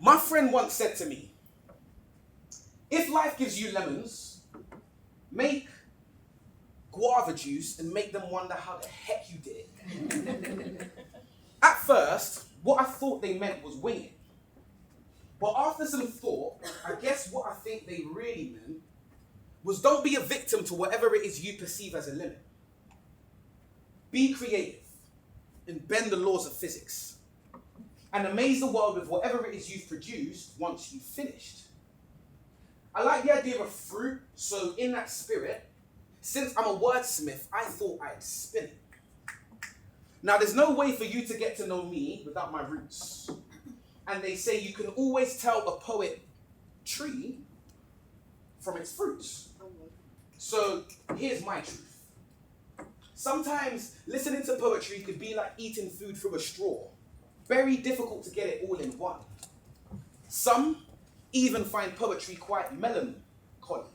My friend once said to me, if life gives you lemons, make guava juice and make them wonder how the heck you did it. At first, what I thought they meant was wing it. But after some thought, I guess what I think they really meant was don't be a victim to whatever it is you perceive as a limit. Be creative and bend the laws of physics and amaze the world with whatever it is you've produced once you've finished. I like the idea of fruit, so in that spirit, since I'm a wordsmith, I thought I'd spin it. Now, there's no way for you to get to know me without my roots. And they say you can always tell a poet tree from its fruits. So here's my truth. Sometimes listening to poetry could be like eating food through a straw. Very difficult to get it all in one. Some even find poetry quite melancholy.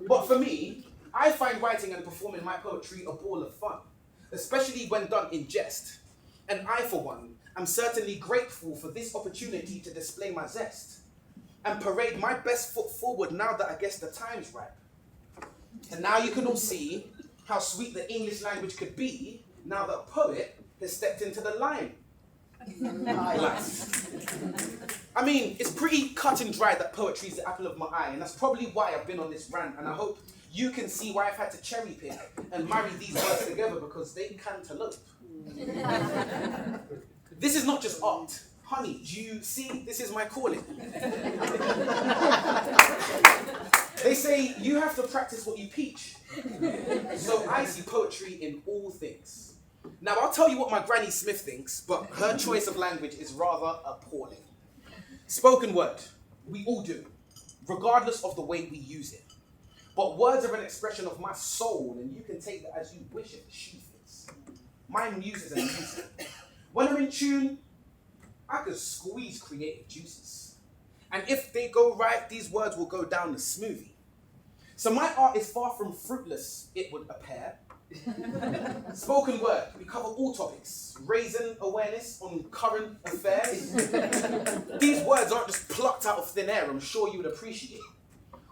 But for me, I find writing and performing my poetry a ball of fun, especially when done in jest. And I, for one, am certainly grateful for this opportunity to display my zest and parade my best foot forward now that I guess the time's ripe. And now you can all see how sweet the English language could be now that a poet has stepped into the line. I mean, it's pretty cut and dry that poetry is the apple of my eye, and that's probably why I've been on this rant, and I hope you can see why I've had to cherry pick and marry these words together because they cantaloupe. This is not just art. Honey, do you see? This is my calling. They say you have to practice what you preach. So I see poetry in all things. Now, I'll tell you what my Granny Smith thinks, but her choice of language is rather appalling. Spoken word, we all do, regardless of the way we use it. But words are an expression of my soul, and you can take that as you wish it, she fits. My muse is a music. When I'm in tune, I can squeeze creative juices. And if they go right, these words will go down the smoothie. So my art is far from fruitless, it would appear. Spoken word, we cover all topics, raising awareness on current affairs. These words aren't just plucked out of thin air, I'm sure you would appreciate.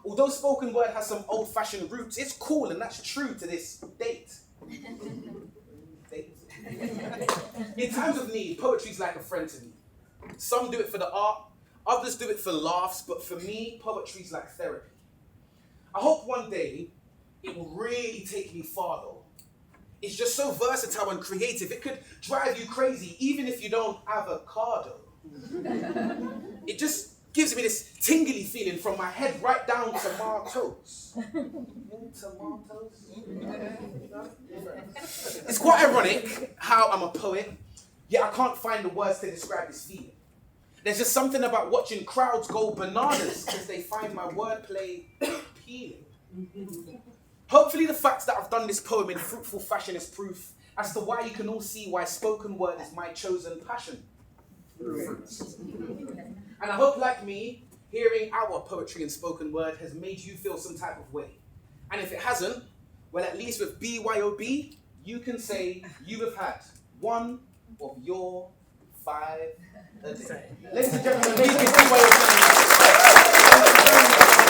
Although spoken word has some old-fashioned roots, it's cool and that's true to this date. In times of need, poetry's like a friend to me. Some do it for the art, others do it for laughs, but for me, poetry's like therapy. I hope one day it will really take me far though. It's just so versatile and creative, it could drive you crazy even if you don't avocado. It just gives me this tingly feeling from my head right down to my toes. It's quite ironic how I'm a poet, yet I can't find the words to describe this feeling. There's just something about watching crowds go bananas because they find my wordplay appealing. Hopefully the fact that I've done this poem in fruitful fashion is proof as to why you can all see why spoken word is my chosen passion. And I hope, like me, hearing our poetry and spoken word has made you feel some type of way. And if it hasn't, well, at least with BYOB, you can say you have had one of your 5 a day. Ladies and gentlemen, please give BYOB.